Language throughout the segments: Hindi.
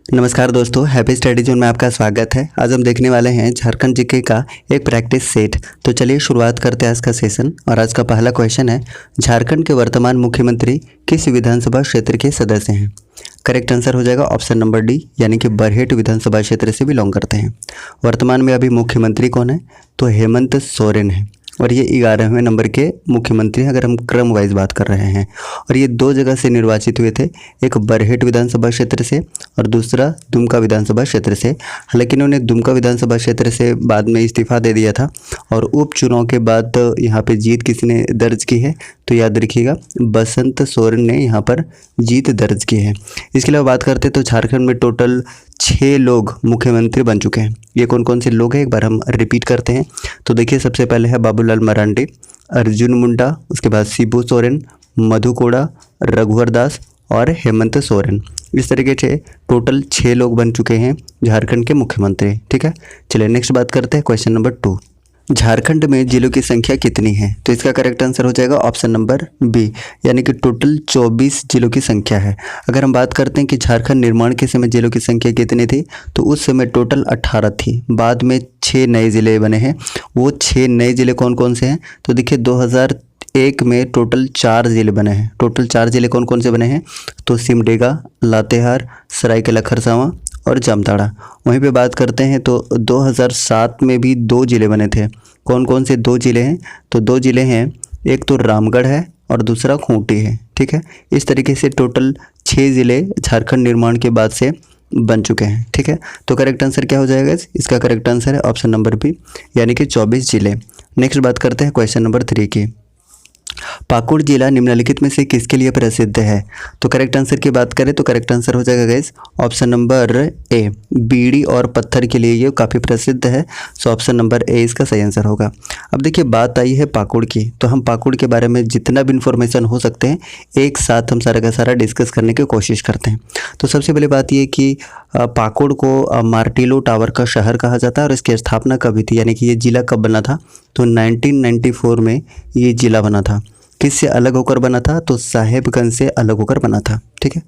नमस्कार दोस्तों, हैप्पी स्टडी जोन में आपका स्वागत है। आज हम देखने वाले हैं झारखंड जीके का एक प्रैक्टिस सेट। तो चलिए शुरुआत करते हैं आज का सेशन। और आज का पहला क्वेश्चन है, झारखंड के वर्तमान मुख्यमंत्री किस विधानसभा क्षेत्र के सदस्य हैं? करेक्ट आंसर हो जाएगा ऑप्शन नंबर डी, यानी कि बरहेट विधानसभा क्षेत्र से बिलोंग करते हैं। वर्तमान में अभी मुख्यमंत्री कौन है? तो हेमंत सोरेन है और ये 11वें नंबर के मुख्यमंत्री हैं, अगर हम क्रम वाइज बात कर रहे हैं। और ये दो जगह से निर्वाचित हुए थे, एक बरहेट विधानसभा क्षेत्र से और दूसरा दुमका विधानसभा क्षेत्र से। हालांकि इन्होंने दुमका विधानसभा क्षेत्र से बाद में इस्तीफा दे दिया था और उपचुनाव के बाद यहाँ पे जीत किसने दर्ज की है? तो याद रखिएगा, बसंत सोरेन ने यहाँ पर जीत दर्ज की है। इसके अलावा बात करते हैं तो झारखंड में टोटल 6 लोग मुख्यमंत्री बन चुके हैं। ये कौन कौन से लोग हैं, एक बार हम रिपीट करते हैं। तो देखिए, सबसे पहले है बाबूलाल मरांडी, अर्जुन मुंडा, उसके बाद शिबू सोरेन, मधु कोड़ा, रघुवर दास और हेमंत सोरेन। इस तरीके से टोटल 6 लोग बन चुके हैं झारखंड के मुख्यमंत्री। ठीक है, चलिए नेक्स्ट बात करते हैं क्वेश्चन नंबर 2। झारखंड में जिलों की संख्या कितनी है? तो इसका करेक्ट आंसर हो जाएगा ऑप्शन नंबर बी, यानी कि टोटल 24 जिलों की संख्या है। अगर हम बात करते हैं कि झारखंड निर्माण के समय जिलों की संख्या कितनी थी, तो उस समय टोटल 18 थी। बाद में 6 नए ज़िले बने हैं। वो 6 नए ज़िले कौन कौन से हैं? तो देखिए, 2001 में टोटल 4 ज़िले बने हैं। टोटल 4 ज़िले कौन कौन से बने हैं? तो सिमडेगा, लातेहार, सरायकेला खरसावां और जामताड़ा। वहीं पे बात करते हैं तो 2007 में भी 2 ज़िले बने थे। कौन कौन से 2 ज़िले हैं? तो 2 ज़िले हैं, एक तो रामगढ़ है और दूसरा खूंटी है। ठीक है, इस तरीके से टोटल 6 ज़िले झारखंड निर्माण के बाद से बन चुके हैं। ठीक है, तो करेक्ट आंसर क्या हो जाएगा? इसका करेक्ट आंसर है ऑप्शन नंबर बी, यानी कि 24 ज़िले। नेक्स्ट बात करते हैं क्वेश्चन नंबर 3 की। पाकुड़ जिला निम्नलिखित में से किसके लिए प्रसिद्ध है? तो करेक्ट आंसर की बात करें तो करेक्ट आंसर हो जाएगा गाइस ऑप्शन नंबर ए, बीड़ी और पत्थर के लिए ये काफ़ी प्रसिद्ध है। सो ऑप्शन नंबर ए इसका सही आंसर होगा। अब देखिए, बात आई है पाकुड़ की, तो हम पाकुड़ के बारे में जितना भी इन्फॉर्मेशन हो सकते हैं एक साथ हम सारा का सारा डिस्कस करने की कोशिश करते हैं। तो सबसे पहले बात ये कि पाकुड़ को मार्टिलो टावर का शहर कहा जाता है और इसकी स्थापना कभी थी, यानी कि ये जिला कब बना था? तो 1994 में ये जिला बना था। किससे अलग होकर बना था? तो साहेबगंज से अलग होकर बना था। ठीक है,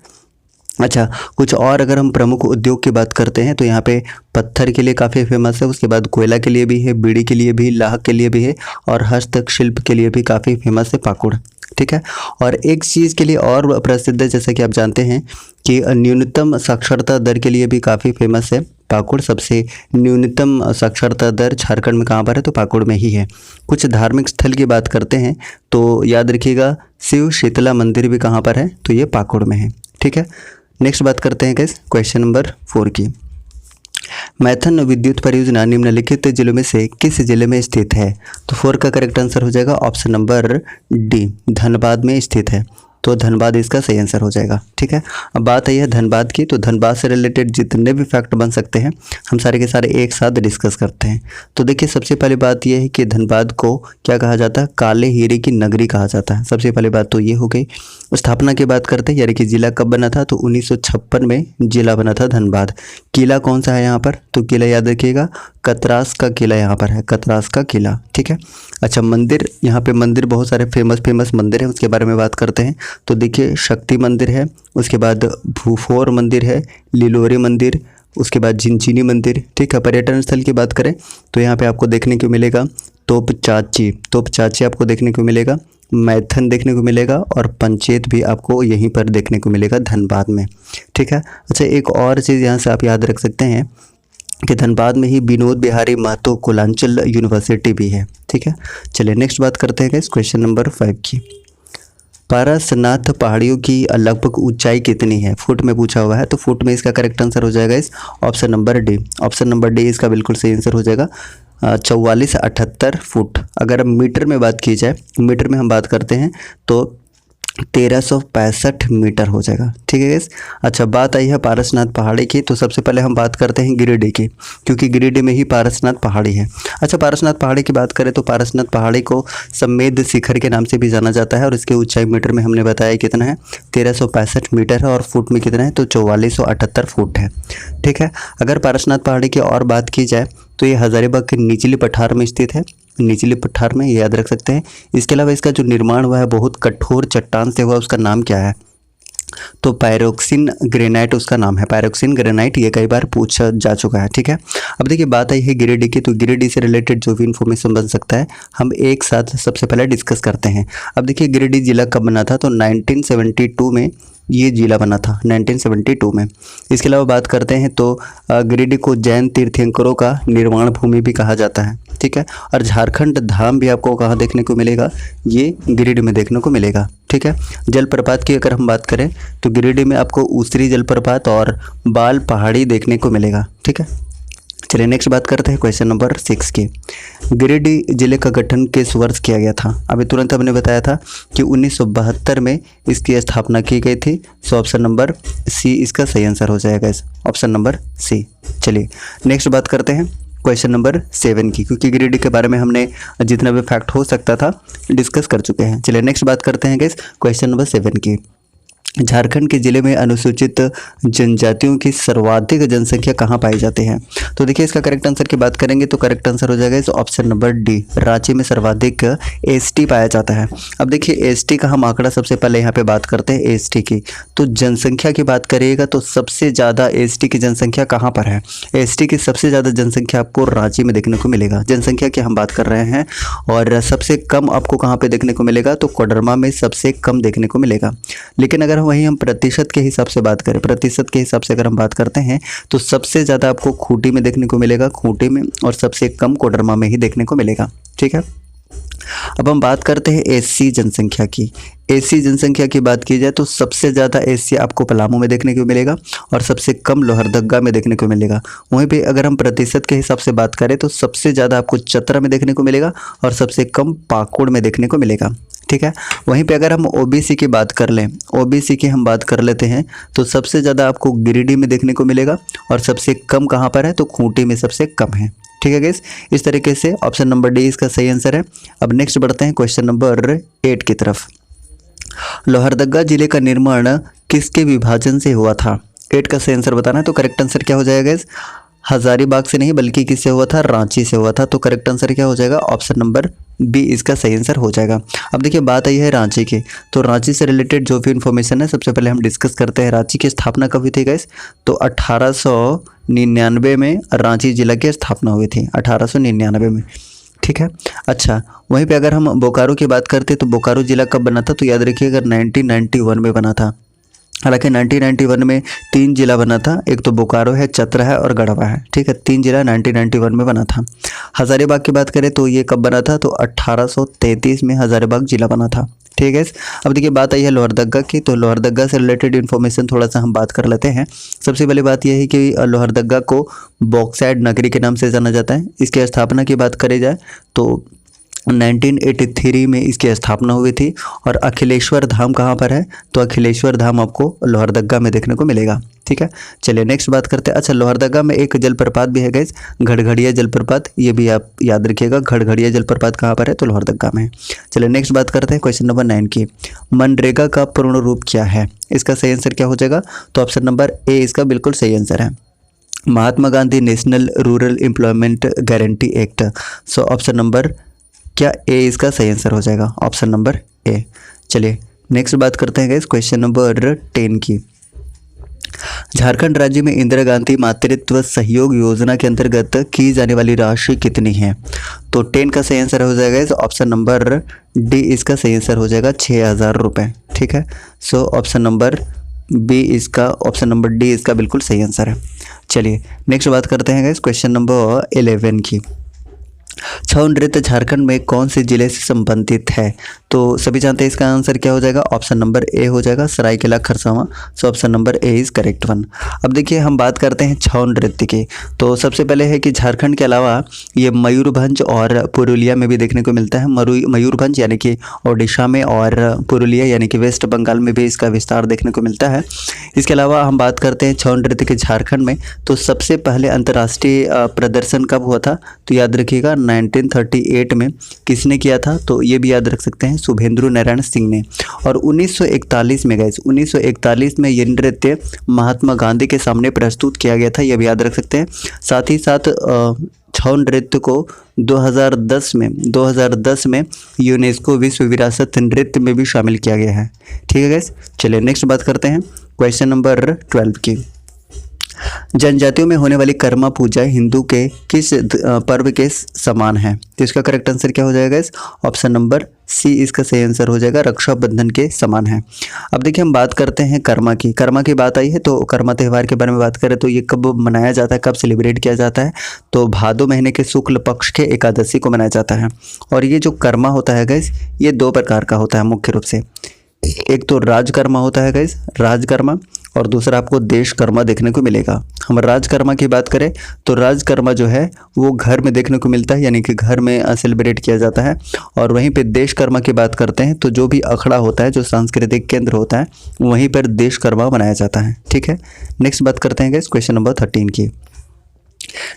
अच्छा, कुछ और अगर हम प्रमुख उद्योग की बात करते हैं तो यहाँ पे पत्थर के लिए काफ़ी फेमस है, उसके बाद कोयला के लिए भी है, बीड़ी के लिए भी, लाह के लिए भी है और हस्तशिल्प के लिए भी काफ़ी फेमस है पाकुड़। ठीक है, और एक चीज़ के लिए और प्रसिद्ध है, जैसा कि आप जानते हैं कि न्यूनतम साक्षरता दर के लिए भी काफ़ी फेमस है पाकुड़। सबसे न्यूनतम साक्षरता दर झारखंड में कहाँ पर है? तो पाकुड़ में ही है। कुछ धार्मिक स्थल की बात करते हैं तो याद रखिएगा, शिव शीतला मंदिर भी कहाँ पर है? तो ये पाकुड़ में है। ठीक है, नेक्स्ट बात करते हैं गाइस क्वेश्चन नंबर 4 की। मैथन विद्युत परियोजना निम्नलिखित जिलों में से किस जिले में स्थित है? तो 4 का करेक्ट आंसर हो जाएगा ऑप्शन नंबर डी, धनबाद में स्थित है। तो धनबाद इसका सही आंसर हो जाएगा। ठीक है, अब बात आई है धनबाद की, तो धनबाद से रिलेटेड जितने भी फैक्ट बन सकते हैं हम सारे के सारे एक साथ डिस्कस करते हैं। तो देखिए, सबसे पहली बात यह है कि धनबाद को क्या कहा जाता है? काले हीरे की नगरी कहा जाता है। सबसे पहली बात तो ये हो गई। स्थापना की बात करते हैं, यानी कि जिला कब बना था? तो 1956 में जिला बना था धनबाद। किला कौन सा है यहाँ पर? तो किला याद रखिएगा, कतरास का किला यहाँ पर है, कतरास का किला। ठीक है, अच्छा, मंदिर, यहाँ पे मंदिर बहुत सारे फेमस मंदिर हैं, उसके बारे में बात करते हैं। तो देखिए, शक्ति मंदिर है, उसके बाद भूफोर मंदिर है, लिलोरी मंदिर, उसके बाद झिंझिनी मंदिर। ठीक है, पर्यटन स्थल की बात करें तो यहाँ पे आपको देखने को मिलेगा तोपचाची आपको देखने को मिलेगा, मैथन देखने को मिलेगा और पंचेत भी आपको यहीं पर देखने को मिलेगा धनबाद में। ठीक है, अच्छा, एक और चीज़ यहाँ से आप याद रख सकते हैं कि धनबाद में ही विनोद बिहारी महतो कुलांचल यूनिवर्सिटी भी है। ठीक है, चलिए नेक्स्ट बात करते हैं क्वेश्चन नंबर 5 की। पारसनाथ पहाड़ियों की लगभग ऊंचाई कितनी है? फुट में पूछा हुआ है, तो फुट में इसका करेक्ट आंसर हो जाएगा इस option number D. Option number D इसका बिल्कुल सही आंसर हो जाएगा, 4478 फुट। अगर मीटर में बात की जाए, मीटर में हम बात करते हैं तो 1365 मीटर हो जाएगा। ठीक है गाइस, अच्छा, बात आई है पारसनाथ पहाड़ी की, तो सबसे पहले हम बात करते हैं गिरिडीह की, क्योंकि गिरिडीह में ही पारसनाथ पहाड़ी है। अच्छा, पारसनाथ पहाड़ी की बात करें तो पारसनाथ पहाड़ी को समेद शिखर के नाम से भी जाना जाता है और इसकी ऊंचाई मीटर में हमने बताया कितना है? 1365 मीटर है और फुट में कितना है? तो 4478 फुट है। ठीक है, अगर पारसनाथ पहाड़ी की और बात की जाए तो ये हजारीबाग के निचली पठार में स्थित है, निचले पठार में, ये याद रख सकते हैं। इसके अलावा इसका जो निर्माण हुआ है बहुत कठोर चट्टान से हुआ, उसका नाम क्या है? तो पायरोक्सिन ग्रेनाइट उसका नाम है, पायरोक्सिन ग्रेनाइट, ये कई बार पूछा जा चुका है। ठीक है, अब देखिए बात आई है गिरिडीह की, तो गिरिडीह से रिलेटेड जो भी इन्फॉर्मेशन बन सकता है हम एक साथ सबसे पहले डिस्कस करते हैं। अब देखिए गिरिडीह जिला कब बना था, तो 1972 में ये जिला बना था, 1972 में। इसके अलावा बात करते हैं तो गिरिडीह को जैन तीर्थंकरों का निर्माण भूमि भी कहा जाता है। ठीक है, और झारखंड धाम भी आपको कहाँ देखने को मिलेगा, ये गिरिडीह में देखने को मिलेगा। ठीक है, जलप्रपात की अगर हम बात करें तो गिरिडीह में आपको ऊसरी जलप्रपात और बाल पहाड़ी देखने को मिलेगा। ठीक है, चलिए नेक्स्ट बात करते हैं क्वेश्चन नंबर 6 की। गिरिडीह जिले का गठन किस वर्ष किया गया था? अभी तुरंत हमने बताया था कि 1972 में इसकी स्थापना की गई थी। सो ऑप्शन नंबर सी इसका सही आंसर हो जाएगा, ऑप्शन नंबर सी। चलिए नेक्स्ट बात करते हैं क्वेश्चन नंबर 7 की, क्योंकि गिरिडीह के बारे में हमने जितना भी फैक्ट हो सकता था डिस्कस कर चुके हैं। चलिए नेक्स्ट बात करते हैं गाइस क्वेश्चन नंबर 7 की। झारखंड के जिले में अनुसूचित जनजातियों की सर्वाधिक जनसंख्या कहाँ पाई जाती है? तो देखिए इसका करेक्ट आंसर की बात करेंगे तो करेक्ट आंसर हो जाएगा इस ऑप्शन नंबर डी, रांची में सर्वाधिक एसटी पाया जाता है। अब देखिए एसटी का हम आंकड़ा सबसे पहले यहाँ पे बात करते हैं एसटी की, तो जनसंख्या की बात करिएगा तो सबसे ज़्यादा एसटी की जनसंख्या कहाँ पर है? एसटी की सबसे ज़्यादा जनसंख्या आपको रांची में देखने को मिलेगा, जनसंख्या की हम बात कर रहे हैं। और सबसे कम आपको कहाँ पर देखने को मिलेगा, तो कोडरमा में सबसे कम देखने को मिलेगा। लेकिन अगर वहीं हम प्रतिशत के हिसाब से बात करें, प्रतिशत के हिसाब से अगर हम बात करते हैं तो सबसे ज़्यादा आपको खूंटी में देखने को मिलेगा, खूंटी में, और सबसे कम कोडरमा में ही देखने को मिलेगा। ठीक है, अब हम बात करते हैं एससी जनसंख्या की। एससी जनसंख्या की बात की जाए तो सबसे ज़्यादा एससी आपको पलामू में देखने को मिलेगा और सबसे कम लोहरदगा में देखने को मिलेगा। वहीं पे अगर हम प्रतिशत के हिसाब से बात करें तो सबसे ज़्यादा आपको चतरा में देखने को मिलेगा और सबसे कम पाकुड़ में देखने को मिलेगा। ठीक है, वहीं पे अगर हम ओबीसी की बात कर लें, ओबीसी की हम बात कर लेते हैं तो सबसे ज़्यादा आपको गिरिडीह में देखने को मिलेगा और सबसे कम कहाँ पर है, तो खूंटी में सबसे कम है। ठीक है गाइस, इस तरीके से ऑप्शन नंबर डी इसका सही आंसर है। अब नेक्स्ट बढ़ते हैं क्वेश्चन नंबर 8 की तरफ। लोहरदगा जिले का निर्माण किसके विभाजन से हुआ था? 8 का सही आंसर बताना है, तो करेक्ट आंसर क्या हो जाएगा गाइस? हजारीबाग से नहीं बल्कि किससे हुआ था, रांची से हुआ था। तो करेक्ट आंसर क्या हो जाएगा, ऑप्शन नंबर बी इसका सही आंसर हो जाएगा। अब देखिए बात आई है रांची की, तो रांची से रिलेटेड जो भी इन्फॉर्मेशन है सबसे पहले हम डिस्कस करते हैं। रांची की स्थापना कब हुई थी गाइस, तो 1899 में रांची जिला की स्थापना हुई थी, 1899 में। ठीक है, अच्छा वहीं पे अगर हम बोकारो की बात करते तो बोकारो जिला कब बना था, तो याद रखिएगा 1991 में बना था। हालांकि 1991 में 3 जिला बना था, एक तो बोकारो है, चतरा है और गढ़वा है। ठीक है, 3 जिला 1991 में बना था। हजारीबाग की बात करें तो ये कब बना था, तो 1833 में हजारीबाग जिला बना था। ठीक है, अब देखिए बात आई है लोहरदगा की, तो लोहरदगा से रिलेटेड इन्फॉर्मेशन थोड़ा सा हम बात कर लेते हैं। सबसे पहले बात यह है कि लोहरदगा को बॉक्साइड नगरी के नाम से जाना जाता है। इसकी स्थापना की बात करी जाए तो 1983 में इसकी स्थापना हुई थी। और अखिलेश्वर धाम कहाँ पर है, तो अखिलेश्वर धाम आपको लोहरदगा में देखने को मिलेगा। ठीक है, चलिए नेक्स्ट बात करते हैं। अच्छा लोहरदगा में एक जलप्रपात भी है गाइस, घड़घड़िया जलप्रपात, ये भी आप याद रखिएगा। घड़घड़िया जलप्रपात कहाँ पर है, तो लोहरदगा में है। चलिए नेक्स्ट बात करते हैं क्वेश्चन नंबर 9 की। मनरेगा का पूर्ण रूप क्या है? इसका सही आंसर क्या हो जाएगा, तो ऑप्शन नंबर ए इसका बिल्कुल सही आंसर है, Mahatma Gandhi national rural employment guarantee act. So option number क्या ए इसका सही आंसर हो जाएगा, ऑप्शन नंबर ए। चलिए नेक्स्ट बात करते हैं गाइस क्वेश्चन नंबर 10 की। झारखंड राज्य में इंदिरा गांधी मातृत्व सहयोग योजना के अंतर्गत की जाने वाली राशि कितनी है? तो 10 का सही आंसर हो जाएगा इस ऑप्शन नंबर डी इसका सही आंसर हो जाएगा 6000 रुपये। ठीक है, सो ऑप्शन नंबर बी इसका, ऑप्शन नंबर डी इसका बिल्कुल सही आंसर है। चलिए नेक्स्ट बात करते हैं गाइस क्वेश्चन नंबर 11 की। छऊ नृत्य झारखंड में कौन से जिले से संबंधित है? तो सभी जानते हैं इसका आंसर क्या हो जाएगा, ऑप्शन नंबर ए हो जाएगा, Seraikela Kharsawan. So option number A is correct one. अब देखिए हम बात करते हैं छऊ नृत्य की, तो सबसे पहले है कि झारखंड के अलावा ये मयूरभंज और पुरुलिया में भी देखने को मिलता है। मयूरभंज यानी कि ओडिशा में और पुरुलिया यानी कि वेस्ट बंगाल में भी इसका विस्तार देखने को मिलता है। इसके अलावा हम बात करते हैं छऊ नृत्य के झारखंड में, तो सबसे पहले अंतर्राष्ट्रीय प्रदर्शन कब हुआ था, तो याद रखिएगा 1938 में। किसने किया था, तो ये भी याद रख सकते हैं, शुभेंद्र नारायण सिंह ने। और 1941 में गए, 1941 में ये नृत्य महात्मा गांधी के सामने प्रस्तुत किया गया था, यह भी याद रख सकते हैं। साथ ही साथ छऊ नृत्य को 2010 में यूनेस्को विश्व विरासत नृत्य में भी शामिल किया गया है। ठीक है गाइस, चलिए नेक्स्ट बात करते हैं क्वेश्चन नंबर 12 की। जनजातियों में होने वाली कर्मा पूजा हिंदू के किस पर्व के समान है? तो इसका करेक्ट आंसर क्या हो जाएगा? इस ऑप्शन नंबर सी इसका सही आंसर हो जाएगा, रक्षाबंधन के समान है। अब देखिए हम बात करते हैं कर्मा की बात आई है तो कर्मा त्यौहार के बारे में बात करें तो ये कब मनाया जाता है, कब सेलिब्रेट किया जाता है? तो भादो महीने के शुक्ल पक्ष के एकादशी को मनाया जाता है। और ये जो कर्मा होता है गाइस, ये दो प्रकार का होता है मुख्य रूप से। एक तो राजकर्मा होता है गाइस, राजकर्मा, और दूसरा आपको देशकर्मा देखने को मिलेगा। हम राजकर्मा की बात करें तो राजकर्मा जो है वो घर में देखने को मिलता है, यानी कि घर में सेलिब्रेट किया जाता है। और वहीं पे देशकर्मा की बात करते हैं तो जो भी अखड़ा होता है, जो सांस्कृतिक केंद्र होता है, वहीं पर देशकर्मा मनाया जाता है। ठीक है, नेक्स्ट बात करते हैं गाइस क्वेश्चन नंबर 13 की।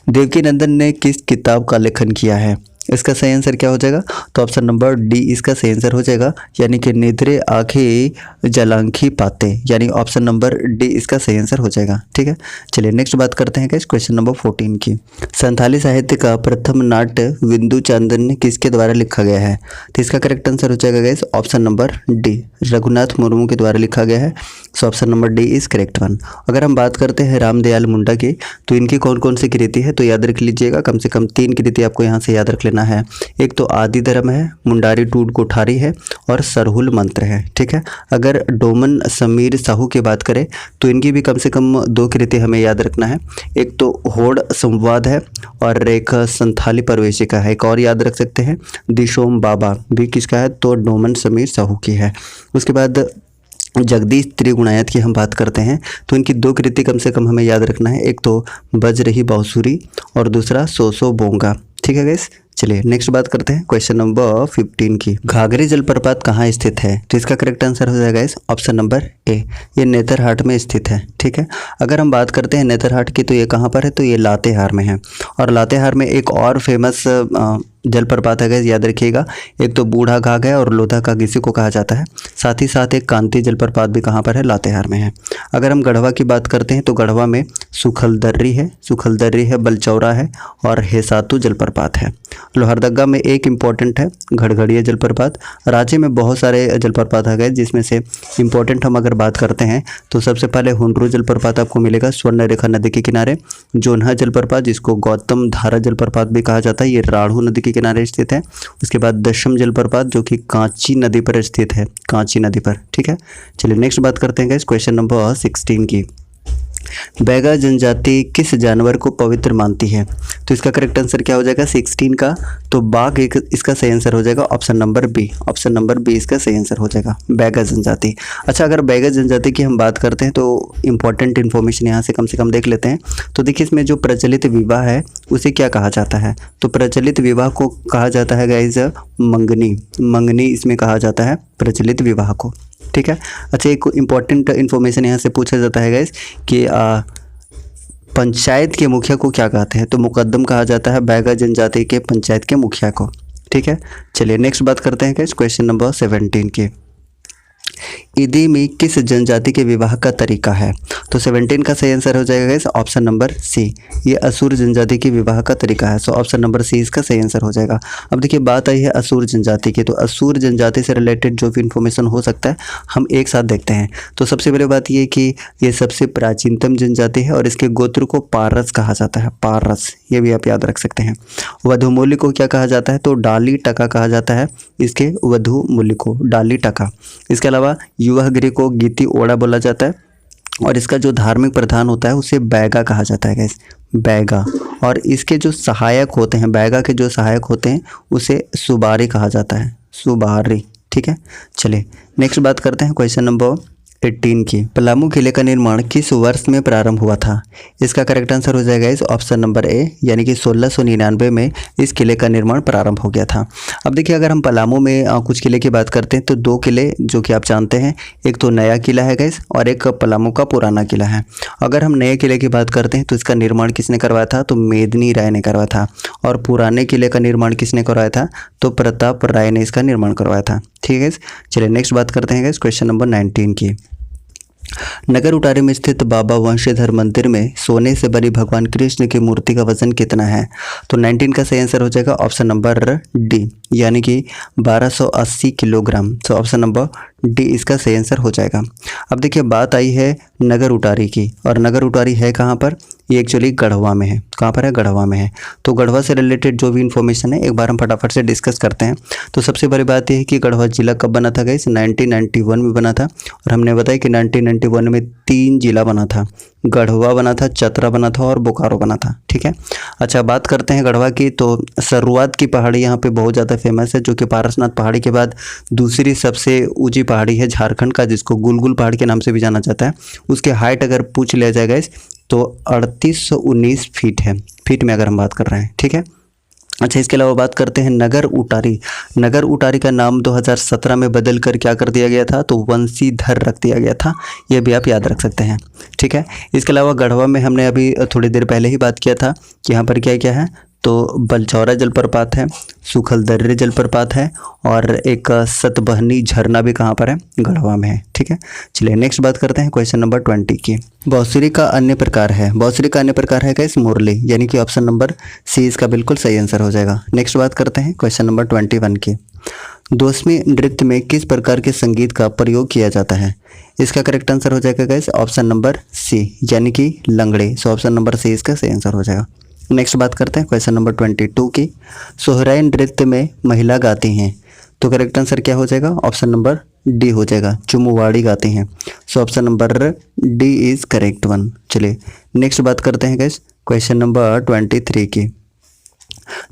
देवकीनंदन ने किस किताब का लेखन किया है? इसका सही आंसर क्या हो जाएगा? तो ऑप्शन नंबर डी इसका सही आंसर हो जाएगा, यानी कि नेत्रे आंखें जलांखी पाते, यानी ऑप्शन नंबर डी इसका सही आंसर हो जाएगा। ठीक है, चलिए नेक्स्ट बात करते हैं क्वेश्चन नंबर 14 की। संथाली साहित्य का प्रथम नाट्य विंदु चांदन किसके द्वारा लिखा गया है? तो इसका करेक्ट आंसर हो जाएगा guys option number D, Raghunath Murmu के द्वारा लिखा गया है। सो option number D is correct one. अगर हम बात करते हैं रामदयाल मुंडा की, तो इनकी कौन कौन सी कृति है? तो याद रख लीजिएगा, कम से कम 3 कृति आपको यहाँ से याद रख लेना है। एक तो आदि धर्म है, मुंडारी टूट कोठारी है, और सरहुल मंत्र है। ठीक है, अगर डोमन समीर साहू की बात करें तो इनकी भी कम से कम 2 कृति हमें याद रखना है। एक तो होड़ संवाद है और एक संथाली प्रवेशिका है। एक और याद रख सकते हैं, दिशोम बाबा भी किसका है? तो डोमन समीर साहू की है। उसके बाद जगदीश त्रिगुणायत की हम बात करते हैं तो इनकी 2 कृति कम से कम हमें याद रखना है। एक तो बज रही बांसुरी और दूसरा सो बोंगा। ठीक है गाइस, चलिए नेक्स्ट बात करते हैं क्वेश्चन नंबर 15 की। घाघरी जलप्रपात कहाँ स्थित है? तो इसका करेक्ट आंसर हो जाएगा इस ऑप्शन नंबर ए, ये नेतरहाट में स्थित है। ठीक है, अगर हम बात करते हैं नेतरहाट की तो ये कहाँ पर है? तो ये लातेहार में है। और लातेहार में एक और फेमस जलप्रपात है, याद रखिएगा। एक तो बूढ़ा घाघ है और लोधा घाघ इसी को कहा जाता है। साथ ही साथ एक कांति जलप्रपात भी कहाँ पर है? लातेहार में है। अगर हम गढ़वा की बात करते हैं तो गढ़वा में सुखलदर्री है, बलचौरा है और हेसातु जलप्रपात है। लोहरदगा में एक इम्पॉर्टेंट है, घड़घड़िया जलप्रपात। राज्य में बहुत सारे जलप्रपात आ गए, जिसमें से इम्पोर्टेंट हम अगर बात करते हैं तो सबसे पहले हुंड्रू जलप्रपात आपको मिलेगा स्वर्ण रेखा नदी के किनारे। जोन्हा जलप्रपात, जिसको गौतम धारा जलप्रपात भी कहा जाता है, ये राढ़ू नदी के किनारे स्थित है। उसके बाद दशम जलप्रपात जो कि कांची नदी पर स्थित है, कांची नदी पर। ठीक है, चलिए नेक्स्ट बात करते हैं क्वेश्चन नंबर 16 की। बैगा जनजाति किस जानवर को पवित्र मानती है? तो इसका करेक्ट आंसर क्या हो जाएगा 16 का? तो बाघ एक इसका सही आंसर हो जाएगा, option number B, option number B इसका सही आंसर हो जाएगा, बैगा जनजाति। अच्छा, अगर बैगा जनजाति की हम बात करते हैं तो इंपॉर्टेंट इन्फॉर्मेशन यहाँ से कम देख लेते हैं। तो देखिए इसमें जो प्रचलित विवाह है उसे क्या कहा जाता है? तो प्रचलित विवाह को कहा जाता है गाइज मंगनी इसमें कहा जाता है प्रचलित विवाह को। ठीक है, अच्छा एक इम्पॉर्टेंट इन्फॉर्मेशन यहाँ से पूछा जाता है गाइस कि पंचायत के मुखिया को क्या कहते हैं? तो मुकद्दम कहा जाता है बैगा जनजाति के पंचायत के मुखिया को। ठीक है, चलिए नेक्स्ट बात करते हैं गाइस क्वेश्चन नंबर 17 की। ईदी में किस जनजाति के विवाह का तरीका है? तो 17 का सही आंसर हो जाएगा गाइस ऑप्शन नंबर सी, ये असुर जनजाति के विवाह का तरीका है। सो ऑप्शन नंबर सी इसका सही आंसर हो जाएगा। अब देखिए बात आई है असुर जनजाति की, तो असुर जनजाति से रिलेटेड जो भी इन्फॉर्मेशन हो सकता है हम एक साथ देखते हैं। तो सबसे पहले बात ये कि ये सबसे प्राचीनतम जनजाति है और इसके गोत्र को पारस कहा जाता है, पारस, ये भी आप याद रख सकते हैं। वधु मूल्य को क्या कहा जाता है? तो डाली टका कहा जाता है इसके वधु मूल्य को, डाली टका। इसके अलावा युवा गृह को गीति ओड़ा बोला जाता है और इसका जो धार्मिक प्रधान होता है उसे बैगा कहा जाता है गाइस, बैगा। और इसके जो सहायक होते हैं, बैगा के जो सहायक होते हैं उसे सुबारी कहा जाता है, सुबारी। ठीक है, चलिए नेक्स्ट बात करते हैं क्वेश्चन नंबर 18 की। पलामू किले का निर्माण किस वर्ष में प्रारंभ हुआ था? इसका करेक्ट आंसर हो जाएगा इस ऑप्शन नंबर ए, यानी कि 1699 में इस किले का निर्माण प्रारंभ हो गया था। अब देखिए अगर हम पलामू में कुछ किले की बात करते हैं तो 2 किले जो कि आप जानते हैं, एक तो नया किला है गाइस और एक पलामू का पुराना किला है। अगर हम नए किले की बात करते हैं तो इसका निर्माण किसने करवाया था? तो मेदिनी राय ने करवाया था। और पुराने किले का निर्माण किसने करवाया था? तो प्रताप राय ने इसका निर्माण करवाया था। ठीक है। चलिए नेक्स्ट बात करते हैं गाइस क्वेश्चन नंबर 19 की। नगर उटारी में स्थित बाबा वंशीधर मंदिर में सोने से बनी भगवान कृष्ण की मूर्ति का वजन कितना है? तो 19 का सही आंसर हो जाएगा ऑप्शन नंबर डी, यानी कि 1280 किलोग्राम। तो ऑप्शन नंबर डी इसका सही आंसर हो जाएगा। अब देखिए बात आई है नगर उटारी की, और नगर उटारी है कहाँ पर? ये एक्चुअली गढ़वा में है। कहाँ पर है? गढ़वा में है। तो गढ़वा से रिलेटेड जो भी इन्फॉर्मेशन है एक बार हम फटाफट से डिस्कस करते हैं। तो सबसे बड़ी बात यह है कि गढ़वा जिला कब बना था गाइस? 1991 में बना था, और हमने बताया कि 1991 में 3 जिला बना था, गढ़वा बना था, चतरा बना था और बोकारो बना था। ठीक है। अच्छा बात करते हैं गढ़वा की। तो शुरुआत की पहाड़ी यहाँ पे बहुत ज़्यादा फेमस है, जो कि पारसनाथ पहाड़ी के बाद दूसरी सबसे ऊंची पहाड़ी है झारखंड का, जिसको गुलगुल पहाड़ के नाम से भी जाना जाता है। उसके हाइट अगर पूछ लिया जाएगा इस तो 3819 फीट है, फीट में अगर हम बात कर रहे हैं। ठीक है। अच्छा इसके अलावा बात करते हैं नगर उटारी। नगर उटारी का नाम 2017 में बदल कर क्या कर दिया गया था? तो वंशीधर रख दिया गया था। ये भी आप याद रख सकते हैं। ठीक है। इसके अलावा गढ़वा में हमने अभी थोड़ी देर पहले ही बात किया था कि यहाँ पर क्या क्या है, तो बलचौरा जलप्रपात है, सुखलदर्रे जलप्रपात है, और एक सतबहनी झरना भी कहाँ पर है? गढ़वा में है। ठीक है। चलिए नेक्स्ट बात करते हैं क्वेश्चन नंबर 20 की। बांसुरी का अन्य प्रकार है, बांसुरी का अन्य प्रकार है गाइस मुरली, यानी कि ऑप्शन नंबर सी इसका बिल्कुल सही आंसर हो जाएगा। नेक्स्ट बात करते हैं क्वेश्चन नंबर 21 की। दोस्मी नृत्य में किस प्रकार के संगीत का प्रयोग किया जाता है? इसका करेक्ट आंसर हो जाएगा गाइस ऑप्शन नंबर सी, यानी कि लंगड़े। सो ऑप्शन नंबर सी इसका सही आंसर हो जाएगा। नेक्स्ट बात करते हैं क्वेश्चन नंबर 22 की। सोहराई नृत्य में महिला गाती हैं, तो करेक्ट आंसर क्या हो जाएगा? ऑप्शन नंबर डी हो जाएगा, चुमुवाड़ी गाती हैं। सो option number D is correct one. चलिए नेक्स्ट बात करते हैं गाइस क्वेश्चन नंबर 23 की।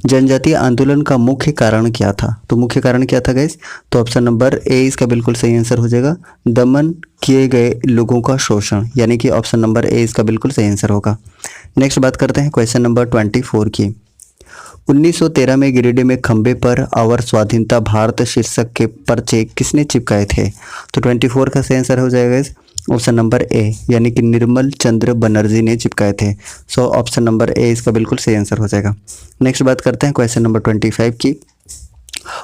जनजातीय आंदोलन का मुख्य कारण क्या था? तो मुख्य कारण क्या था गाइस? तो ऑप्शन नंबर ए इसका बिल्कुल सही आंसर हो जाएगा, दमन किए गए लोगों का शोषण, यानी कि ऑप्शन नंबर ए इसका बिल्कुल सही आंसर होगा। नेक्स्ट बात करते हैं क्वेश्चन नंबर 24 की। 1913 में गिरिडीह में खंबे पर आवर स्वाधीनता भारत शीर्षक के पर्चे किसने चिपकाए थे? तो 24 का सही आंसर हो जाएगा ऑप्शन नंबर ए, यानी कि निर्मल चंद्र बनर्जी ने चिपकाए थे। सो ऑप्शन नंबर ए इसका बिल्कुल सही आंसर हो जाएगा। नेक्स्ट बात करते हैं क्वेश्चन नंबर 25 की।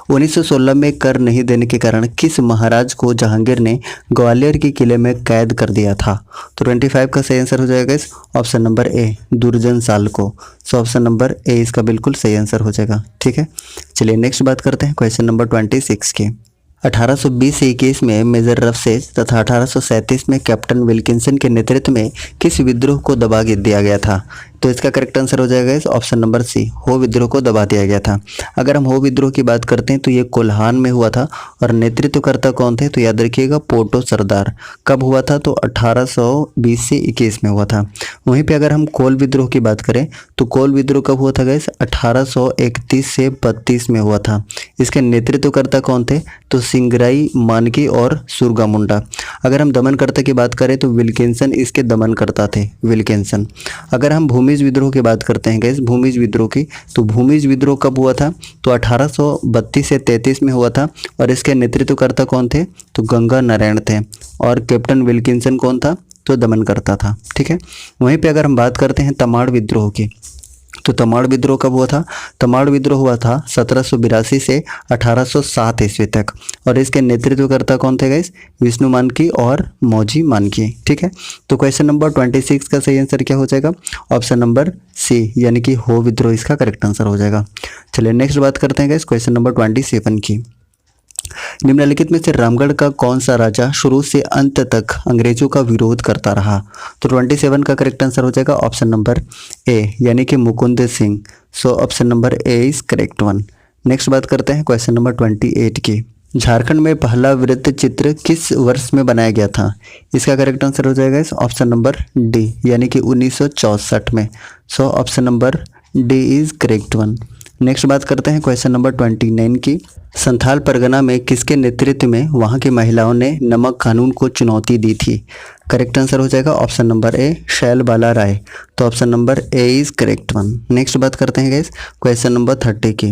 1916 में कर नहीं देने के कारण किस महाराज को जहांगीर ने ग्वालियर के किले में कैद कर दिया था? तो 25 का सही आंसर हो जाएगा ऑप्शन नंबर ए, दुर्जन साल को। सो ऑप्शन नंबर ए इसका बिल्कुल सही आंसर हो जाएगा। ठीक है। चलिए नेक्स्ट बात करते हैं क्वेश्चन नंबर 26 की। 1820 से 21 में मेजर रफसेस तथा 1837 में कैप्टन विल्किंसन के नेतृत्व में किस विद्रोह को दबा दिया गया था? तो इसका करेक्ट आंसर हो जाएगा इस ऑप्शन नंबर सी, हो विद्रोह को दबा दिया गया था। अगर हम हो विद्रोह की बात करते हैं तो ये कोल्हान में हुआ था, और नेतृत्वकर्ता कौन थे? तो याद रखिएगा पोटो सरदार। कब हुआ था? तो 1820 से 21 में हुआ था। वहीं पे अगर हम कोल विद्रोह की बात करें तो कोल विद्रोह कब हुआ था गाइस? 1831 से 32 में हुआ था। इसके नेतृत्वकर्ता कौन थे? तो सिंगराई मानकी और सुरगा मुंडा। अगर हम दमनकर्ता की बात करें तो विल्किंसन इसके दमनकर्ता थे, विल्किंसन। अगर हम भूमिज विद्रोह की बात करते हैं गाइस, भूमिज विद्रोह की, तो भूमिज विद्रोह कब हुआ था? तो 1832 से 33 में हुआ था, और इसके नेतृत्वकर्ता कौन थे? तो गंगा नारायण थे, और कैप्टन विल्किंसन कौन था? तो दमनकर्ता था। ठीक है। वहीं पे अगर हम बात करते हैं तमाड़ विद्रोह की, तो तमाड़ विद्रोह कब हुआ था? तमाड़ विद्रोह हुआ था 1782 से 1807 ईस्वी तक, और इसके नेतृत्वकर्ता कौन थे गाइस? विष्णु मानकी और मौजी मानकी। ठीक है। तो क्वेश्चन नंबर 26 का सही आंसर क्या हो जाएगा? ऑप्शन नंबर सी, यानी कि हो विद्रोह इसका करेक्ट आंसर हो जाएगा। चलिए नेक्स्ट बात करते हैं गाइस क्वेश्चन नंबर 27 की। निम्नलिखित में से रामगढ़ का कौन सा राजा शुरू से अंत तक अंग्रेजों का विरोध करता रहा? तो 27 का करेक्ट आंसर हो जाएगा ऑप्शन नंबर ए, यानी कि मुकुंद सिंह। सो option number A is correct one. Next बात करते हैं क्वेश्चन नंबर 28 की। झारखंड में पहला वृत्त चित्र किस वर्ष में बनाया गया था? इसका करेक्ट आंसर हो जाएगा ऑप्शन नंबर डी, यानी कि 1964 में। सो option number D is correct one. Next बात करते हैं क्वेश्चन नंबर 29 की। संथाल परगना में किसके नेतृत्व में वहां की महिलाओं ने नमक कानून को चुनौती दी थी? करेक्ट आंसर हो जाएगा ऑप्शन नंबर ए, शैल बाला राय। तो option number A is correct one. Next बात करते हैं गाइस क्वेश्चन नंबर 30 की।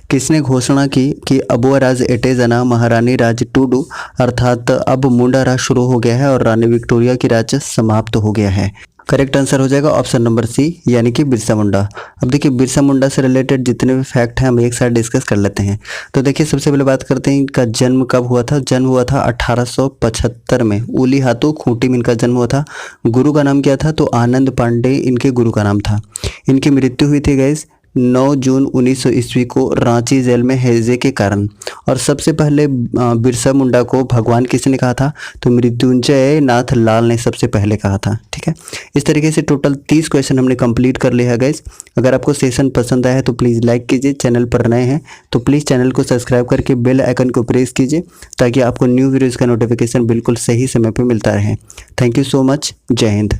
किसने घोषणा की कि अबुआ राज एटे जना महारानी राज टूडू, अर्थात अब मुंडा राज शुरू हो गया है और रानी विक्टोरिया की राज समाप्त हो गया है? करेक्ट आंसर हो जाएगा ऑप्शन नंबर सी यानी कि बिरसा मुंडा। अब देखिए बिरसा मुंडा से रिलेटेड जितने भी फैक्ट हैं हम एक साथ डिस्कस कर लेते हैं। तो देखिए सबसे पहले बात करते हैं इनका जन्म कब हुआ था। जन्म हुआ था 1875 में। ऊली हाथों खूंटी में इनका जन्म हुआ था। गुरु का नाम क्या था, तो आनंद पांडे इनके गुरु का नाम था। इनकी मृत्यु हुई थी गाइस 9 जून 1900 ईस्वी को रांची जेल में हैजे के कारण। और सबसे पहले बिरसा मुंडा को भगवान किसने कहा था, तो मृत्युंजय नाथ लाल ने सबसे पहले कहा था। ठीक है, इस तरीके से टोटल 30 क्वेश्चन हमने कंप्लीट कर लिया है गाइस। अगर आपको सेशन पसंद आया है तो प्लीज़ लाइक कीजिए, चैनल पर नए हैं तो प्लीज़ चैनल को सब्सक्राइब करके बेल आइकन को प्रेस कीजिए ताकि आपको न्यू वीडियोज़ का नोटिफिकेशन बिल्कुल सही समय पर मिलता रहे। Thank you so much. जय हिंद।